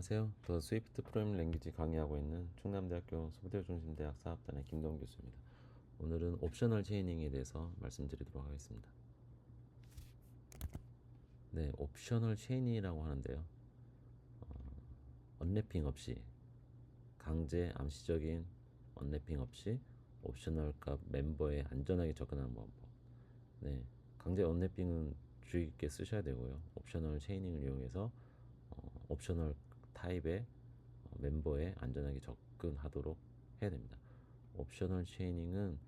안녕하세요. 더 스위프트 프로그래밍 랭귀지 강의하고 있는 충남대학교 소프트웨어 중심대학 사업단의 김동 교수입니다. 오늘은 옵셔널 체이닝에 대해서 말씀드리도록 하겠습니다. 네, 옵셔널 체이닝이라고 하는데요. 언래핑 없이 강제 암시적인 언래핑 없이 옵셔널 값 멤버에 안전하게 접근하는 방법. 네, 강제 언래핑은 주의 깊게 쓰셔야 되고요. 옵셔널 체이닝을 이용해서 옵셔널 타입의 멤버에 안전하게 접근하도록 해야 됩니다. 옵셔널 체이닝은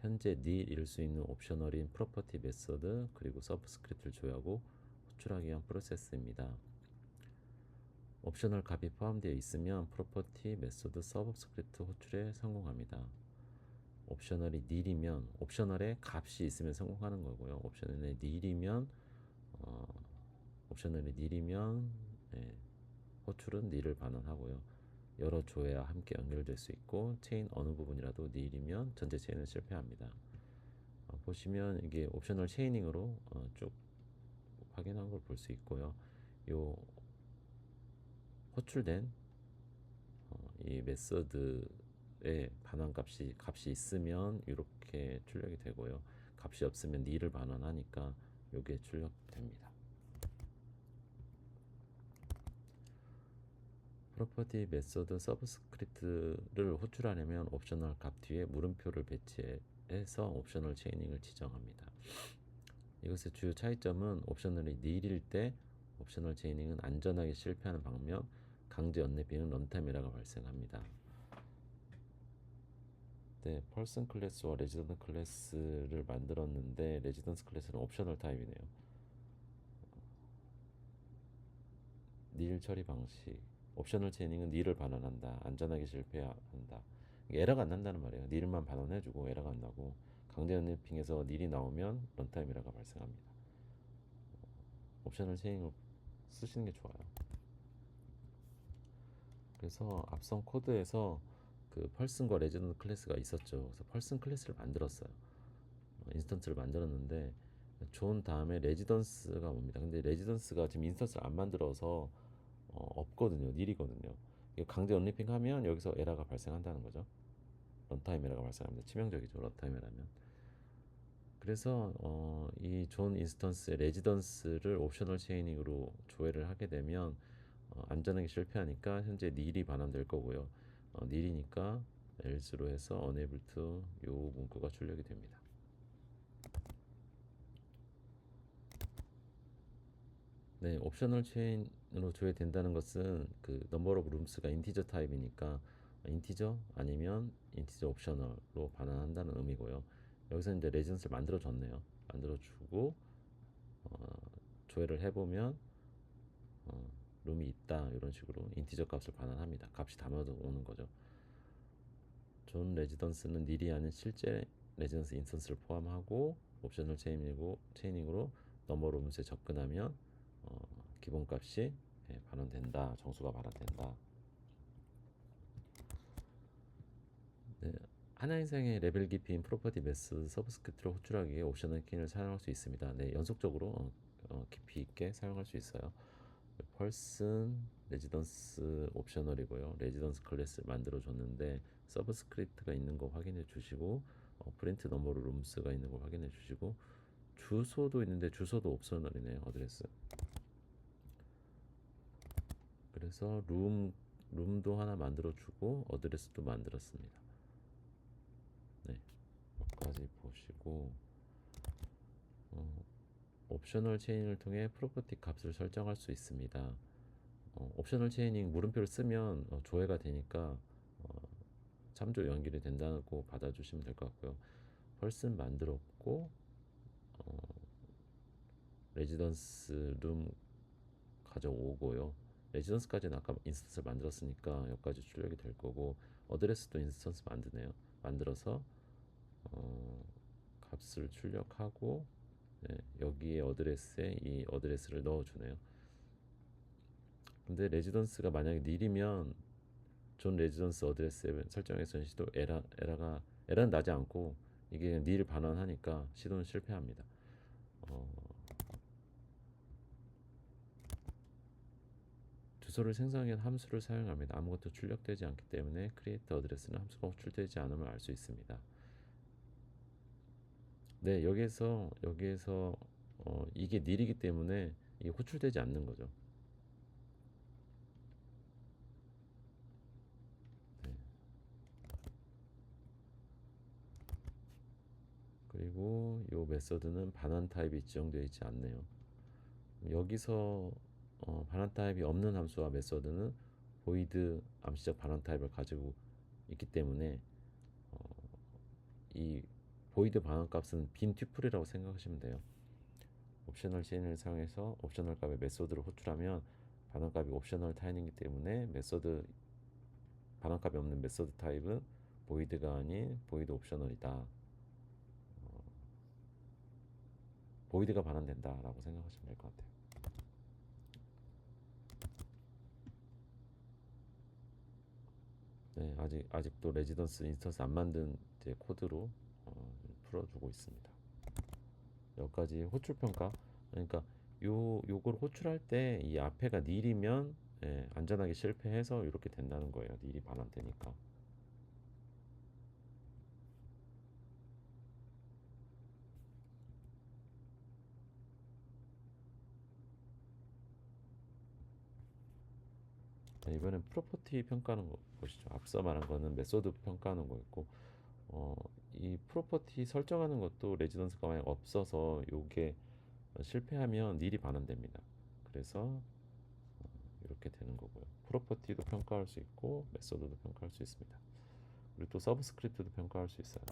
현재 nil일 수 있는 옵셔널인 프로퍼티 메서드 그리고 서브스크립트를 조회하고 호출하기 위한 프로세스입니다. 옵셔널 값이 포함되어 있으면 프로퍼티 메서드 서브스크립트 호출에 성공합니다. 옵셔널이 nil이면 옵셔널에 값이 있으면 성공하는 거고요. 옵셔널이 nil이면 네, 호출은 nil을 반환하고요. 여러 조회와 함께 연결될 수 있고 체인 어느 부분이라도 nil이면 전체 체인은 실패합니다. 보시면 이게 옵셔널 체이닝으로 쭉 확인한 걸 볼 수 있고요. 요 호출된 이 메서드의 반환 값이 있으면 이렇게 출력이 되고요. 값이 없으면 nil을 반환하니까 요게 출력됩니다. 프로퍼티 메서드 서브스크립트를 호출하려면 옵셔널 값 뒤에 물음표를 배치해서 옵셔널 체이닝을 지정합니다. 이것의 주요 차이점은 옵셔널이 nil일 때 옵셔널 체이닝은 안전하게 실패하는 반면 강제 언래핑은 런타임 에러가 발생합니다. 네, 펄슨 클래스와 레지던트 클래스를 만들었는데 레지던스 클래스는 옵셔널 타입이네요. nil 처리 방식 옵셔널 체이닝은 nil을 반환한다. 안전하게 실패한다. 에러가 안 난다는 말이에요. nil만 반환해주고 에러가 안 나고 강제 언래핑에서 nil이 나오면 런타임 에러가 발생합니다. 옵셔널 체이닝을 쓰시는 게 좋아요. 그래서 앞선 코드에서 그 펄슨과 레지던트 클래스가 있었죠. 그래서 펄슨 클래스를 만들었어요. 인스턴스를 만들었는데 존 다음에 레지던스가 옵니다. 근데 레지던스가 지금 인스턴스를 안 만들어서 없거든요. nil이거든요. 강제 언리핑 하면 여기서 에러가 발생한다는 거죠. 런타임 에러가 발생합니다. 치명적이죠. 런타임 에러면. 그래서 이 존 인스턴스의 레지던스를 옵셔널 체이닝으로 조회를 하게 되면 안전하게 실패하니까 현재 nil이 반환될 거고요. nil이니까 else로 해서 unable to 요 문구가 출력이 됩니다. 네, 옵셔널 체인으로 조회된다는 것은 그 넘버 오브 룸스가 인티저 타입이니까 인티저 아니면 인티저 옵셔널로 반환한다는 의미고요. 여기서 이제 레지던스를 만들어 줬네요. 만들어 주고 조회를 해보면 룸이 있다 이런 식으로 인티저 값을 반환합니다. 값이 담아져 오는 거죠. 존 레지던스는 nil이 아닌 실제 레지던스 인스턴스를 포함하고 옵셔널 체이닝으로 넘버 룸스에 접근하면 기본값이 반환된다. 정수가 반환된다. 네, 하나 이상의 레벨 깊이인 프로퍼티 메스 서브스크립트를 호출하기 위해 옵셔널 키를 사용할 수 있습니다. 네, 연속적으로 깊이 있게 사용할 수 있어요. 펄슨 레지던스 옵셔널이고요. 레지던스 클래스 만들어 줬는데 서브스크립트가 있는 거 확인해 주시고 프린트 넘버로 룸스가 있는 거 확인해 주시고 주소도 있는데 주소도 옵셔널이네요. 어드레스. 그래서 룸도 하나 만들어 주고 어드레스도 만들었습니다. 네, 여기까지 보시고 옵셔널 체인을 통해 프로퍼티 값을 설정할 수 있습니다. 옵셔널 체이닝 물음표를 쓰면 조회가 되니까 참조 연결이 된다고 받아주시면 될 것 같고요. 펄슨 만들었고 레지던스 룸 가져오고요. 레지던스까지는 아까 인스턴스를 만들었으니까 여기까지 출력이 될 거고 어드레스도 인스턴스 만들어서 값을 출력하고 네, 여기에 어드레스에 이 어드레스를 넣어주네요. 근데 레지던스가 만약에 nil이면 존 레지던스 어드레스에 설정해서 시도 에러는 나지 않고 이게 nil 반환하니까 시도는 실패합니다. 주소를 생성하기 위한 함수를 사용합니다. 아무것도 출력되지 않기 때문에 create 어드레스는 함수가 호출되지 않음을 알 수 있습니다. 네, 여기에서 이게 nil이기 때문에 이게 호출되지 않는 거죠. 네. 그리고 이 메서드는 반환 타입이 지정되어 있지 않네요. 여기서 반환 타입이 없는 함수와 메서드는 void 암시적 반환 타입을 가지고 있기 때문에 이 void 반환 값은 빈 튜플이라고 생각하시면 돼요. 옵셔널 체인을 사용해서 옵셔널 값의 메소드를 호출하면 반환 값이 옵셔널 타입이기 때문에 메소드 반환 값이 없는 메소드 타입은 void가 아닌 void 옵셔널이다. void가 반환된다라고 생각하시면 될 것 같아요. 네, 아직도 레지던스 인스턴스 안 만든 이제 코드로 풀어주고 있습니다. 여기까지 호출 평가. 그러니까 요걸 호출할 때 이 앞에가 nil이면 안전하게 실패해서 이렇게 된다는 거예요. nil이 반환되니까. 자, 이번엔 프로퍼티 평가하는 거 보시죠. 앞서 말한 거는 메소드 평가하는 거였고, 이 프로퍼티 설정하는 것도 레지던스가 만약 없어서 요게 실패하면 nil이 반환됩니다. 그래서 이렇게 되는 거고요. 프로퍼티도 평가할 수 있고 메소드도 평가할 수 있습니다. 그리고 또 서브스크립트도 평가할 수 있어요.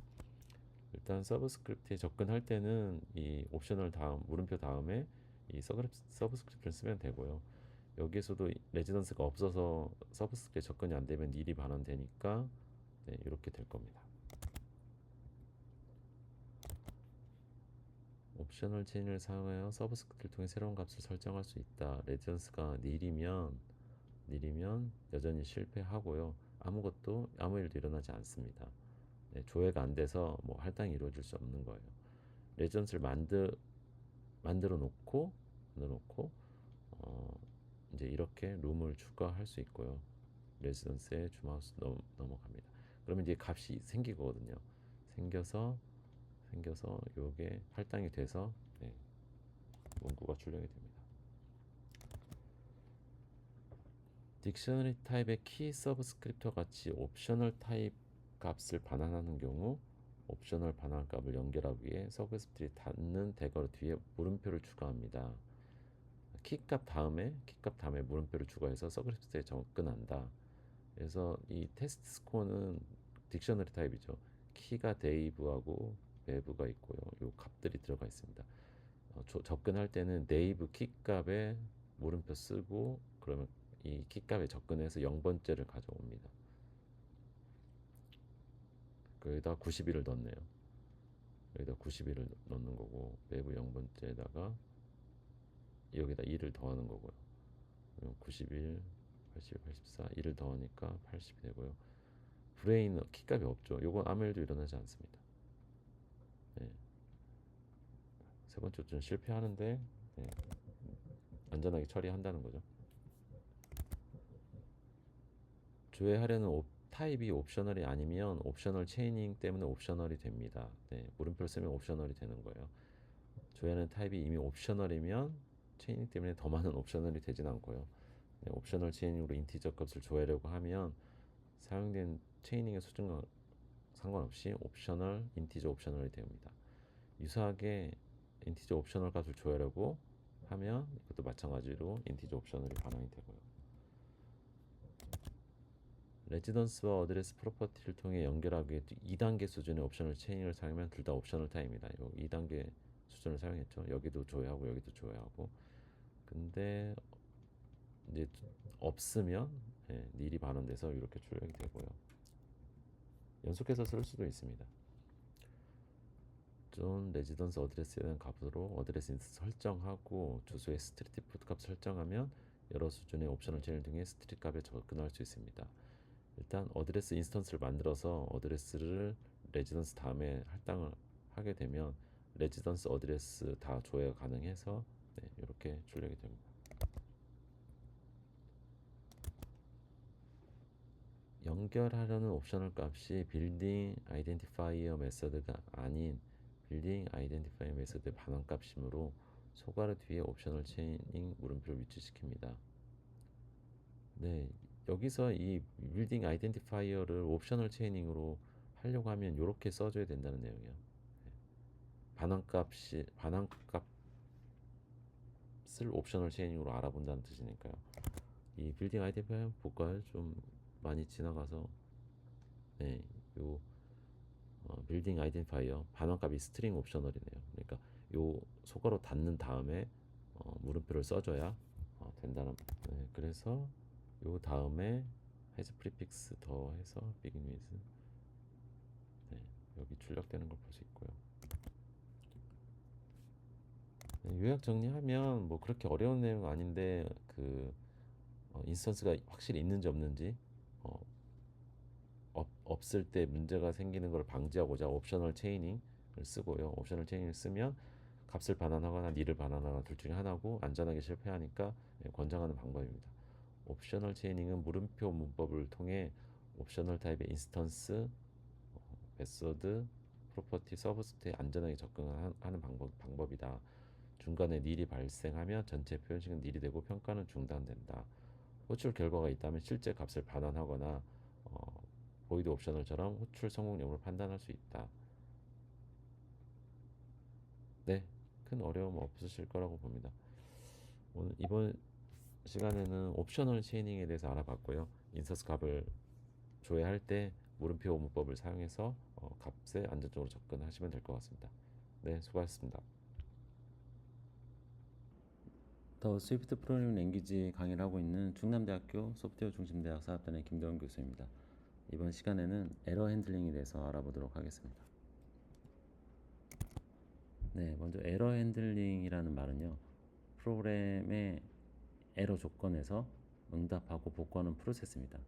일단 서브스크립트에 접근할 때는 이 옵셔널 다음 물음표 다음에 이 서브스크립트를 쓰면 되고요. 여기에서도 레지던스가 없어서 서브스크립트에 접근이 안 되면 nil이 반환되니까 네, 이렇게 될 겁니다. 옵셔널 체인을 사용하여 서브스크립트를 통해 새로운 값을 설정할 수 있다. 레지던스가 nil이면 여전히 실패하고요. 아무 일도 일어나지 않습니다. 네, 조회가 안 돼서 뭐 할당이 이루어질 수 없는 거예요. 레지던스를 만들어 놓고 이제 이렇게 룸을 추가할 수 있고요. 레지던스에 줌아웃 넘어갑니다. 그러면 이제 값이 생기거든요. 생겨서 요게 할당이 돼서 네, 문구가 출력이 됩니다. 딕셔너리 타입의 키 서브스크립트와 같이 옵셔널 타입 값을 반환하는 경우 옵셔널 반환 값을 연결하기 위해 서브스크립트를 닫는 대괄호 뒤에 물음표를 추가합니다. 키값 다음에 물음표를 추가해서 서브스크립트에 접근한다. 그래서 이 테스트 스코어는 딕셔너리 타입이죠. 키가 데이브하고 베브가 있고요. 요 값들이 들어가 있습니다. 접근할 때는 네이브 키값에 물음표 쓰고 그러면 이 키값에 접근해서 0번째를 가져옵니다. 여기다 91을 넣네요. 여기다 91을 넣는 거고 베브 0번째에다가 여기다 2를 더하는 거고요. 91, 80, 84, 1을 더하니까 80이 되고요. 브레인 키값이 없죠. 요건 아무 일도 일어나지 않습니다. 네. 세 번째 좀 실패하는데 네. 안전하게 처리한다는 거죠. 조회하려는 타입이 옵셔널이 아니면 옵셔널 체이닝 때문에 옵셔널이 됩니다. 네, 물음표를 쓰면 옵셔널이 되는 거예요. 조회하는 타입이 이미 옵셔널이면 체이닝 때문에 더 많은 옵셔널이 되진 않고요. 네, 옵셔널 체이닝으로 인티저 값을 조회하려고 하면 사용된 체이닝의 수준과 상관없이 옵셔널, 인티저 옵셔널이 됩니다. 유사하게 인티저 옵셔널 값을 조회하려고 하면 이것도 마찬가지로 인티저 옵셔널이 반환이 되고요. 레지던스와 어드레스 프로퍼티를 통해 연결하기 위해 2단계 수준의 옵셔널 체인을 사용하면 둘 다 옵셔널 타입입니다. 2단계 수준을 사용했죠. 여기도 조회하고 여기도 조회하고. 근데 이제 없으면 nil이 반환돼서 이렇게 출력이 되고요. 연속해서 쓸 수도 있습니다. 존 레지던스 어드레스에 대한 값으로 어드레스 인스턴스 설정하고 주소의 스트리트 푸드 값 설정하면 여러 수준의 옵셔널 체인을 통해 스트리트 값에 접근할 수 있습니다. 일단 어드레스 인스턴스를 만들어서 어드레스를 레지던스 다음에 할당을 하게 되면 레지던스 어드레스 다 조회가 가능해서 이렇게 출력이 됩니다. 연결하려는 옵셔널 값이 빌딩 아이덴티파이어 메서드가 아닌 빌딩 아이덴티파이어 메서드의 반환값이므로 소가르 뒤에 옵셔널 체이닝 물음표를 위치시킵니다. 네, 여기서 이 빌딩 아이덴티파이어를 옵셔널 체이닝으로 하려고 하면 이렇게 써줘야 된다는 내용이에요. 반환값을 옵셔널 체이닝으로 알아본다는 뜻이니까요. 이 빌딩 아이덴티파이어 볼까요? 좀 많이 지나가서 네, 요 빌딩 아이덴티파이어 반환값이 스트링 옵셔널이네요. 그러니까 요 소가로 닫는 다음에 물음표를 써줘야 된다는. 네, 그래서 요 다음에 has 프리픽스 더해서 begin with. 네, 여기 출력되는 걸 볼 수 있고요. 네, 요약 정리하면 뭐 그렇게 어려운 내용 아닌데 그 인스턴스가 확실히 있는지 없는지 없을 때 문제가 생기는 걸 방지하고자 옵셔널 체이닝을 쓰고요. 옵셔널 체이닝을 쓰면 값을 반환하거나 닐을 반환하거나 둘 중에 하나고 안전하게 실패하니까 권장하는 방법입니다. 옵셔널 체이닝은 물음표 문법을 통해 옵셔널 타입의 인스턴스, 메소드, 프로퍼티, 서브스트에 안전하게 접근하는 방법이다. 중간에 닐이 발생하면 전체 표현식은 닐이 되고 평가는 중단된다. 호출 결과가 있다면 실제 값을 반환하거나 보이드 옵셔널처럼 호출 성공 여부를 판단할 수 있다. 네, 큰 어려움 없으실 거라고 봅니다. 오늘 이번 시간에는 옵셔널 체이닝에 대해서 알아봤고요. 인서스 값을 조회할 때 물음표 문법을 사용해서 값에 안전적으로 접근하시면 될 것 같습니다. 네, 수고하셨습니다. 더 스위프트 프로그래밍 랭귀지 강의를 하고 있는 충남대학교 소프트웨어 중심대학 사업단의 김도훈 교수입니다. 이번 시간에는 에러 핸들링에 대해서 알아보도록 하겠습니다. 네, 먼저 에러 핸들링이라는 말은요, 프로그램의 에러 조건에서 응답하고 복구하는 프로세스입니다.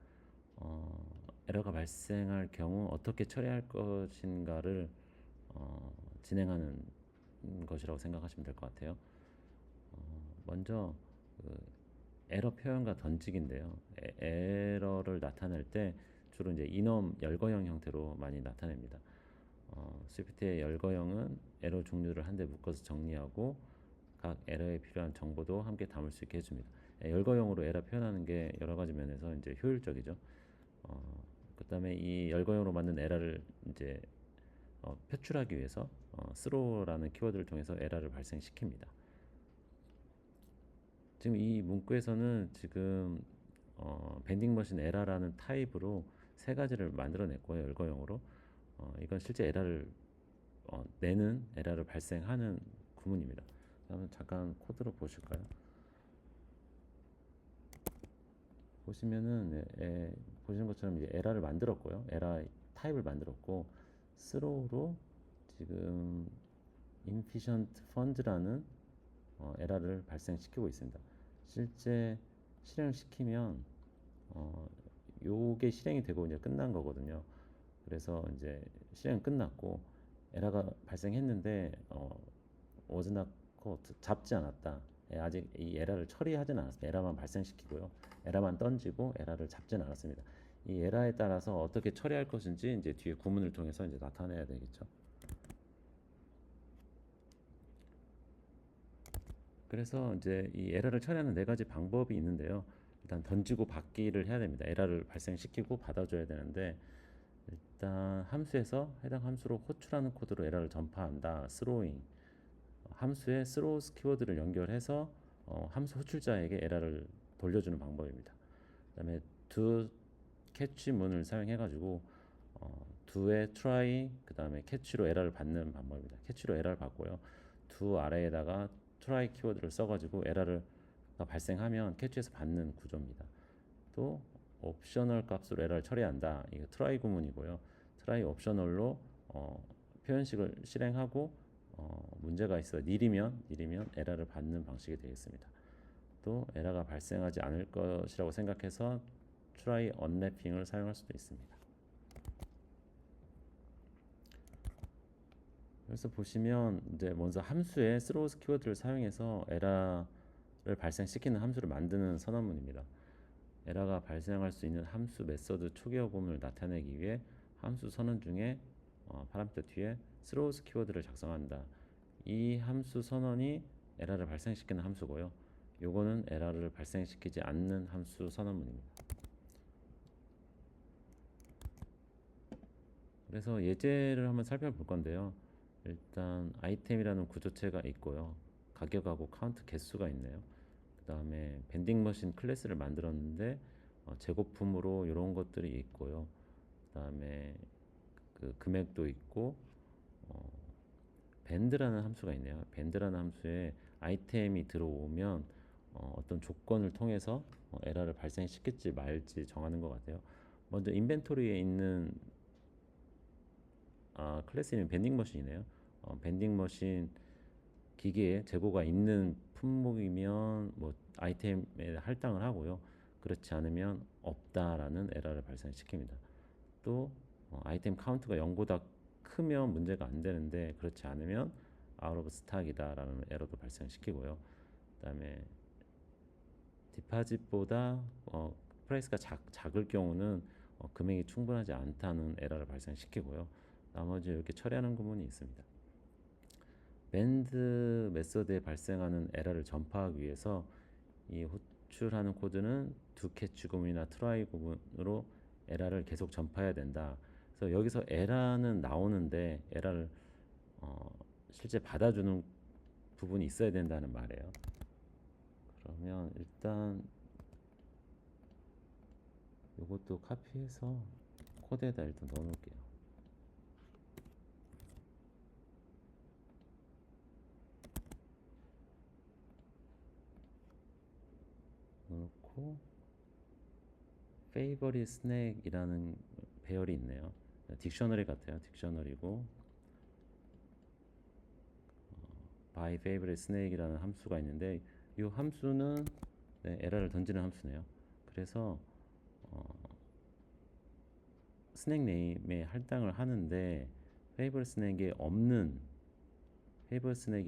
에러가 발생할 경우 어떻게 처리할 것인가를 진행하는 것이라고 생각하시면 될 것 같아요. 먼저 에러 표현과 던지기인데요. 에러를 나타낼 때 주로 이제 이넘 열거형 형태로 많이 나타냅니다. 스위프트의 열거형은 에러 종류를 한데 묶어서 정리하고 각 에러에 필요한 정보도 함께 담을 수 있게 해줍니다. 열거형으로 에러 표현하는 게 여러 가지 면에서 이제 효율적이죠. 그다음에 이 열거형으로 만든 에러를 이제 표출하기 위해서 throw라는 키워드를 통해서 에러를 발생시킵니다. 지금 이 문구에서는 지금 밴딩 머신 에러라는 타입으로 세 가지를 만들어냈고요. 열거형으로. 이건 실제 에러를 내는 에러를 발생하는 구문입니다. 그러면 잠깐 코드로 보실까요? 보시면은 보시는 것처럼 이제 에러를 만들었고요. 에러 타입을 만들었고 throw로 지금 inefficient funds라는 에러를 발생시키고 있습니다. 실제 실행을 시키면 요게 실행이 되고 이제 끝난 거거든요. 그래서 이제 실행 끝났고 에러가 발생했는데 was not caught, 잡지 않았다. 아직 이 에러를 처리하지는 않았습니다. 에러만 발생시키고요. 에러만 던지고 에러를 잡지는 않았습니다. 이 에러에 따라서 어떻게 처리할 것인지 이제 뒤에 구문을 통해서 이제 나타내야 되겠죠. 그래서 이제 이 에러를 처리하는 네 가지 방법이 있는데요. 일단 던지고 받기를 해야 됩니다. 에러를 발생시키고 받아줘야 되는데 일단 함수에서 해당 함수로 호출하는 코드로 에러를 전파한다. throwing. 함수에 throws 키워드를 연결해서 함수 호출자에게 에러를 돌려주는 방법입니다. 그다음에 do catch 문을 사용해가지고 do에 try 그다음에 catch로 에러를 받는 방법입니다. catch로 에러를 받고요. do 아래에다가 try 키워드를 써가지고 에러를 발생하면 catch에서 받는 구조입니다. 또 옵셔널 값으로 에러를 처리한다. 이거 try 구문이고요. try 옵셔널로 표현식을 실행하고 문제가 있어 nil이면 에러를 받는 방식이 되겠습니다. 또 에러가 발생하지 않을 것이라고 생각해서 try unwrapping을 사용할 수도 있습니다. 그래서 보시면 이제 먼저 함수에 throws 키워드를 사용해서 에러를 발생시키는 함수를 만드는 선언문입니다. 에러가 발생할 수 있는 함수 메서드 초기 어금을 나타내기 위해 함수 선언 중에 파라미터 뒤에 throws 키워드를 작성한다. 이 함수 선언이 에러를 발생시키는 함수고요. 요거는 에러를 발생시키지 않는 함수 선언문입니다. 그래서 예제를 한번 살펴볼 건데요. 일단 아이템이라는 구조체가 있고요. 가격하고 카운트 개수가 있네요. 그 다음에 밴딩 머신 클래스를 만들었는데 재고품으로 이런 것들이 있고요. 그 다음에 그 금액도 있고 밴드라는 함수가 있네요. 밴드라는 함수에 아이템이 들어오면 어떤 조건을 통해서 에러를 발생시킬지 말지 정하는 것 같아요. 먼저 인벤토리에 있는 클래스 이름 밴딩 머신이네요. 밴딩 머신 기계에 재고가 있는 품목이면 뭐 아이템에 할당을 하고요. 그렇지 않으면 없다라는 에러를 발생시킵니다. 또 아이템 카운트가 0보다 크면 문제가 안 되는데 그렇지 않으면 out of stock이다라는 에러도 발생시키고요. 그다음에 디파짓보다 프라이스가 작을 경우는 금액이 충분하지 않다는 에러를 발생시키고요. 나머지 이렇게 처리하는 구문이 있습니다. 밴드 메서드에 발생하는 에러를 전파하기 위해서 이 호출하는 코드는 두 캐치 구문이나 트라이 구문으로 에러를 계속 전파해야 된다. 그래서 여기서 에러는 나오는데 에러를 실제 받아주는 부분이 있어야 된다는 말이에요. 그러면 일단 이것도 카피해서 코드에다 일단 넣어 놓을게요. 넣어놓고 favorite snake이라는 배열이 있네요. 딕셔너리 같아요. 딕셔너리고 by favorite snake이라는 함수가 있는데 이 함수는 에러를 던지는 함수네요. 그래서 스낵 네임에 할당을 하는데 favorite snake이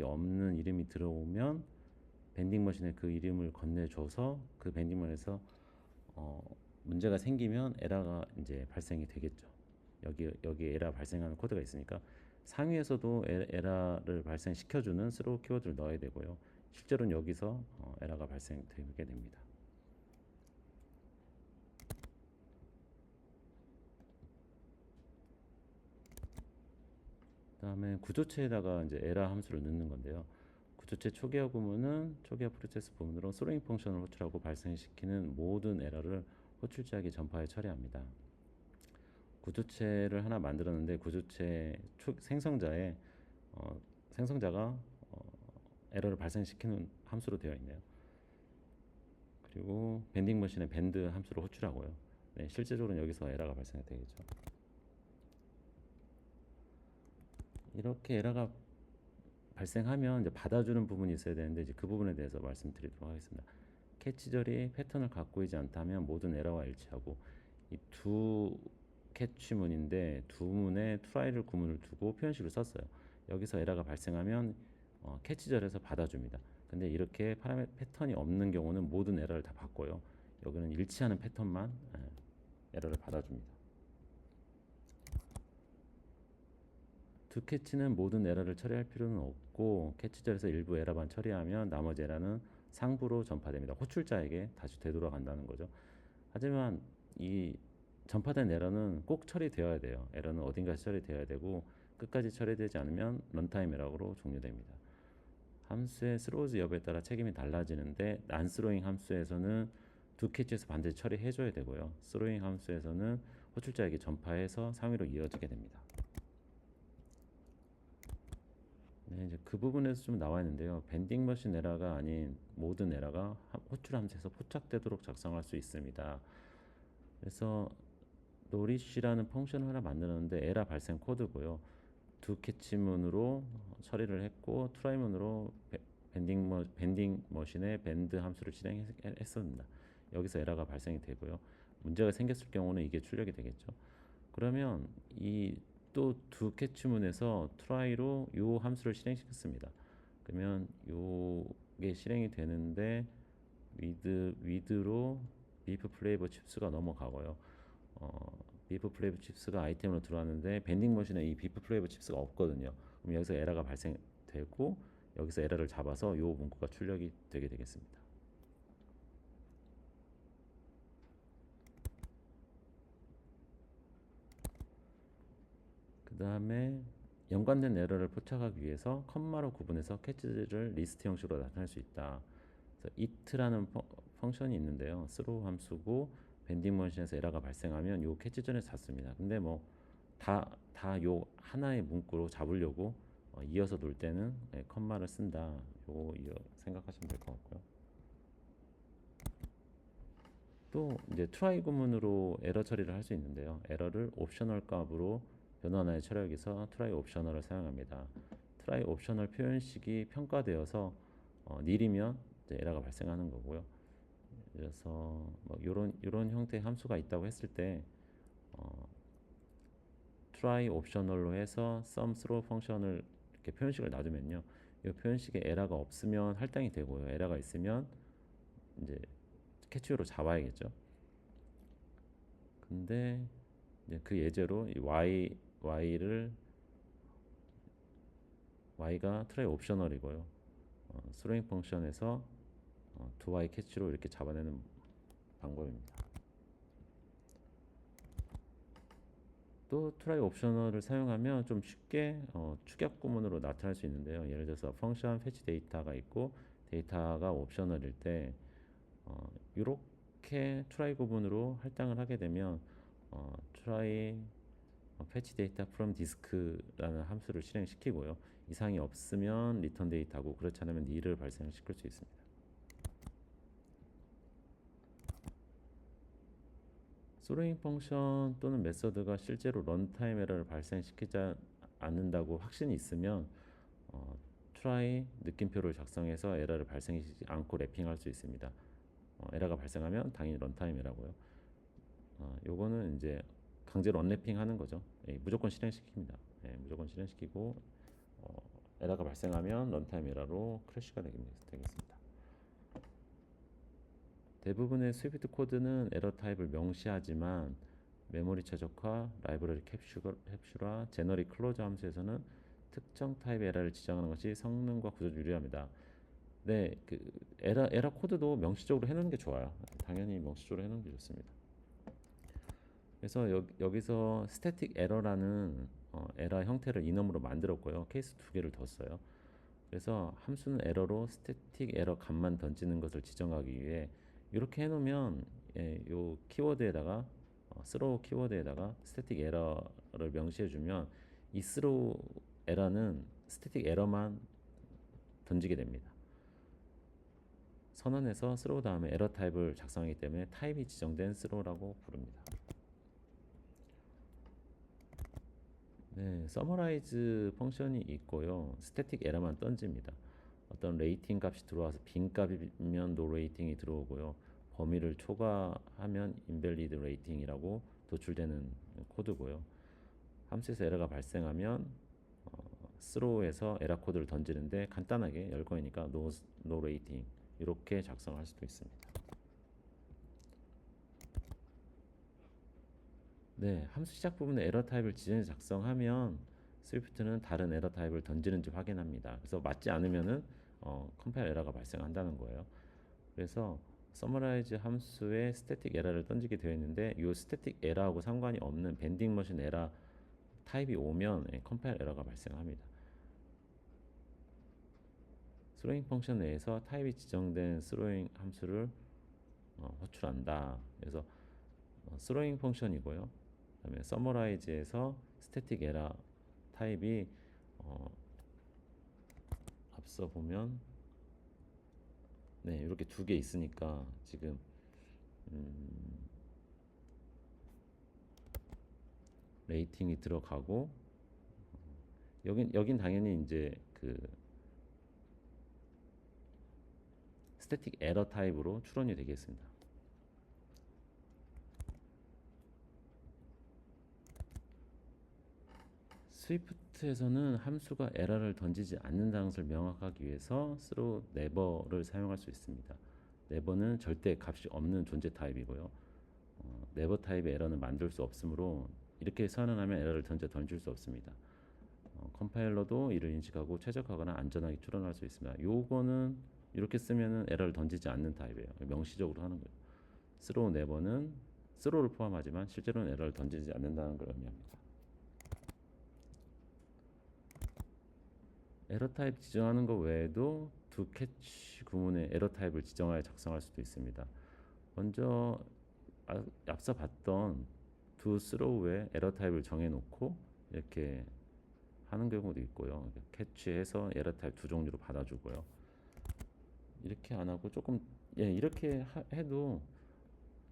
없는 이름이 들어오면 밴딩 머신에 그 이름을 건네줘서 그 밴딩 머신에서 문제가 생기면 에러가 이제 발생이 되겠죠. 여기 에러 발생하는 코드가 있으니까 상위에서도 에러를 발생시켜주는 throw 키워드를 넣어야 되고요. 실제로는 여기서 에러가 발생되게 됩니다. 그다음에 구조체에다가 이제 에러 함수를 넣는 건데요. 구조체 초기화 구문은 초기화 프로세스 부분으로 스로잉 펑션을 호출하고 발생시키는 모든 에러를 호출자에게 전파해 처리합니다. 구조체를 하나 만들었는데 구조체 생성자가 에러를 발생시키는 함수로 되어 있네요. 그리고 밴딩 머신에 밴드 함수를 호출하고요. 네, 실제적으로는 여기서 에러가 발생이 되겠죠. 이렇게 에러가 발생하면 이제 받아주는 부분이 있어야 되는데 이제 그 부분에 대해서 말씀드리도록 하겠습니다. 캐치절이 패턴을 갖고 있지 않다면 모든 에러와 일치하고 이 두 캐치문인데 두 문에 트라이를 구문을 두고 표현식을 썼어요. 여기서 에러가 발생하면 캐치절에서 받아줍니다. 근데 이렇게 패턴이 없는 경우는 모든 에러를 다 받고요. 여기는 일치하는 패턴만 에러를 받아줍니다. 두 캐치는 모든 에러를 처리할 필요는 없고 캐치절에서 일부 에러만 처리하면 나머지 에러는 상부로 전파됩니다. 호출자에게 다시 되돌아간다는 거죠. 하지만 이 전파된 에러는 꼭 처리되어야 돼요. 에러는 어딘가에서 처리되어야 되고 끝까지 처리되지 않으면 런타임 에러로 종료됩니다. 함수의 스로우즈 여부에 따라 책임이 달라지는데 난스로잉 함수에서는 두 캐치에서 반드시 처리해줘야 되고요. 스로잉 함수에서는 호출자에게 전파해서 상위로 이어지게 됩니다. 네, 이제 그 부분에서 좀 나와 있는데요. 밴딩 머신 에러가 아닌 모든 에러가 호출 함수에서 포착되도록 작성할 수 있습니다. 그래서 노리시라는 펑션을 하나 만들었는데 에러 발생 코드고요. 두 캐치문으로 처리를 했고 트라이문으로 밴딩 머신의 밴드 함수를 실행했습니다. 여기서 에러가 발생이 되고요. 문제가 생겼을 경우는 이게 출력이 되겠죠. 그러면 이 또 두 캐치문에서 try로 요 함수를 실행시켰습니다. 그러면 요게 실행이 되는데 wid로 비프 플레이버 칩스가 넘어가고요. 비프 플레이버 칩스가 아이템으로 들어왔는데 밴딩 머신에 이 비프 플레이버 칩스가 없거든요. 그럼 여기서 에러가 발생되고 여기서 에러를 잡아서 요 문구가 출력이 되게 되겠습니다. 그 다음에 연관된 에러를 포착하기 위해서 컴마로 구분해서 캐치를 리스트 형식으로 나타낼 수 있다. 그래서 it라는 펑션이 있는데요. throw 함수고 밴딩 머신에서 에러가 발생하면 요 캐치 전에 잡습니다. 근데 뭐 다 요 하나의 문구로 잡으려고 이어서 놓을 때는 컴마를 쓴다. 요거 생각하시면 될 것 같고요. 또 이제 try 구문으로 에러 처리를 할 수 있는데요. 에러를 옵셔널 값으로 변환하여 처리하기 위해서 try 옵셔널을 사용합니다. try 옵셔널 표현식이 평가되어서 nil이면 이제 에러가 발생하는 거고요. 그래서 뭐 요런 형태의 함수가 있다고 했을 때 try 옵셔널로 해서 sum throw 펑션을 이렇게 표현식을 놔두면요. 이 표현식에 에러가 없으면 할당이 되고요. 에러가 있으면 이제 캐치로 잡아야겠죠. 근데 이제 그 예제로 이 y가 try 옵셔널이고요. 스로잉 펑션에서 to y 캐치로 이렇게 잡아내는 방법입니다. 또 try 옵셔널을 사용하면 좀 쉽게 축약 구문으로 나타낼 수 있는데요. 예를 들어서 펑션 fetch 데이터가 있고 데이터가 옵셔널일 때 이렇게 try 구문으로 할당을 하게 되면 try fetch data from disk라는 함수를 실행시키고요. 이상이 없으면 return 데이터고 그렇지 않으면 nil을 발생시킬 수 있습니다. 스로잉 펑션 또는 메서드가 실제로 런타임 에러를 발생시키지 않는다고 확신이 있으면 try 느낌표를 작성해서 에러를 발생시키지 않고 랩핑할 수 있습니다. 에러가 발생하면 당연히 런타임 에러고요. 요거는 이제 강제로 언랩핑 하는 거죠. 무조건 실행시킵니다. 무조건 실행시키고 에러가 발생하면 런타임 에러로 크래시가 되겠습니다. 대부분의 스위프트 코드는 에러 타입을 명시하지만 메모리 최적화, 라이브러리 캡슐화, 제너릭 클로저 함수에서는 특정 타입의 에러를 지정하는 것이 성능과 구조를 유리합니다. 네, 그 에러 코드도 명시적으로 해놓는 게 좋아요. 당연히 명시적으로 해놓는 게 좋습니다. 그래서 여기서 스태틱 에러라는 에러 형태를 이넘으로 만들었고요. 케이스 2개를 뒀어요. 그래서 함수는 에러로 스태틱 에러 값만 던지는 것을 지정하기 위해 이렇게 해놓으면 요 키워드에다가 throw 키워드에다가 스태틱 에러를 명시해주면 이 throw 에러는 스태틱 에러만 던지게 됩니다. 선언에서 throw 다음에 에러 타입을 작성하기 때문에 타입이 지정된 throw라고 부릅니다. 네, summarize 펑션이 있고요. 스태틱 에러만 던집니다. 어떤 레이팅 값이 들어와서 빈 값이면 no 레이팅이 들어오고요. 범위를 초과하면 invalid rating이라고 도출되는 코드고요. 함수에서 에러가 발생하면 throw에서 에러 코드를 던지는데 간단하게 열 거니까 no rating 이렇게 작성할 수도 있습니다. 네, 함수 시작 부분에 에러 타입을 지정해서 작성하면 스위프트는 다른 에러 타입을 던지는지 확인합니다. 그래서 맞지 않으면은 컴파일 에러가 발생한다는 거예요. 그래서 summarize 함수에 static 에러를 던지게 되어 있는데 이 static 에러하고 상관이 없는 밴딩 머신 에러 타입이 오면 컴파일 에러가 발생합니다. 스로잉 펑션 내에서 타입이 지정된 스로잉 함수를 호출한다. 그래서 스로잉 펑션이고요. 그다음에 summarize에서 static 에러 타입이 앞서 보면 네, 이렇게 두 개 있으니까 지금 레이팅이 들어가고 여긴 당연히 이제 그 스태틱 에러 타입으로 출원이 되겠습니다. 스위프트에서는 함수가 에러를 던지지 않는다는 것을 명확하기 위해서 throw never를 사용할 수 있습니다. 네버는 절대 값이 없는 존재 타입이고요. 네버 타입의 에러는 만들 수 없으므로 이렇게 선언하면 에러를 던질 수 없습니다. 컴파일러도 이를 인식하고 최적화하거나 안전하게 추론할 수 있습니다. 요거는 이렇게 쓰면은 에러를 던지지 않는 타입이에요. 명시적으로 하는 거예요. throw never는 throw를 포함하지만 실제로는 에러를 던지지 않는다는 걸 의미합니다. 에러 타입 지정하는 것 외에도 do catch 구문의 에러 타입을 지정하여 작성할 수도 있습니다. 먼저 앞서 봤던 do throw의 에러 타입을 정해놓고 이렇게 하는 경우도 있고요. 캐치해서 에러 타입 두 종류로 받아주고요. 이렇게 안 하고 조금 이렇게 해도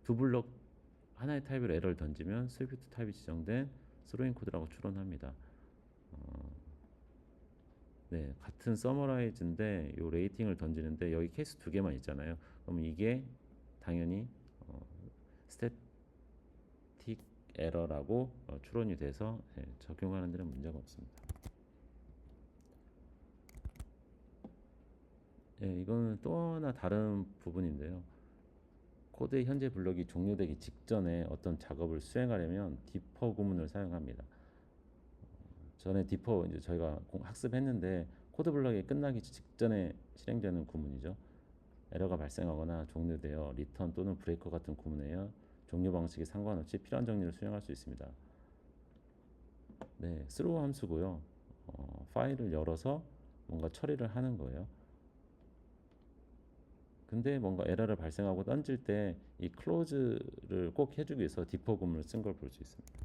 두 블럭 하나의 타입으로 에러를 던지면 스위프트 타입이 지정된 스로잉 코드라고 추론합니다. 네, 같은 서머라이즈인데 요 레이팅을 던지는데 여기 케이스 두 개만 있잖아요. 그럼 이게 당연히 스태틱 에러라고 추론이 돼서 적용하는 데는 문제가 없습니다. 이거는 또 하나 다른 부분인데요. 코드의 현재 블럭이 종료되기 직전에 어떤 작업을 수행하려면 디퍼 구문을 사용합니다. 전에 디퍼 이제 저희가 학습했는데 코드 블럭이 끝나기 직전에 실행되는 구문이죠. 에러가 발생하거나 종료되어 리턴 또는 브레이커 같은 구문에요. 종료 방식에 상관없이 필요한 정리를 수행할 수 있습니다. 네, throw 함수고요. 파일을 열어서 뭔가 처리를 하는 거예요. 근데 뭔가 에러를 발생하고 던질 때 이 클로즈를 꼭 해주기 위해서 디퍼 구문을 쓴 걸 볼 수 있습니다.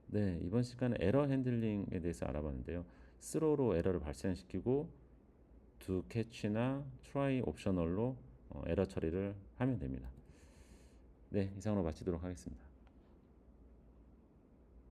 네, 이번 시간에 에러 핸들링에 대해서 알아봤는데요. throw로 에러를 발생시키고 do catch나 try 옵셔널로 에러 처리를 하면 됩니다. 네, 이상으로 마치도록 하겠습니다.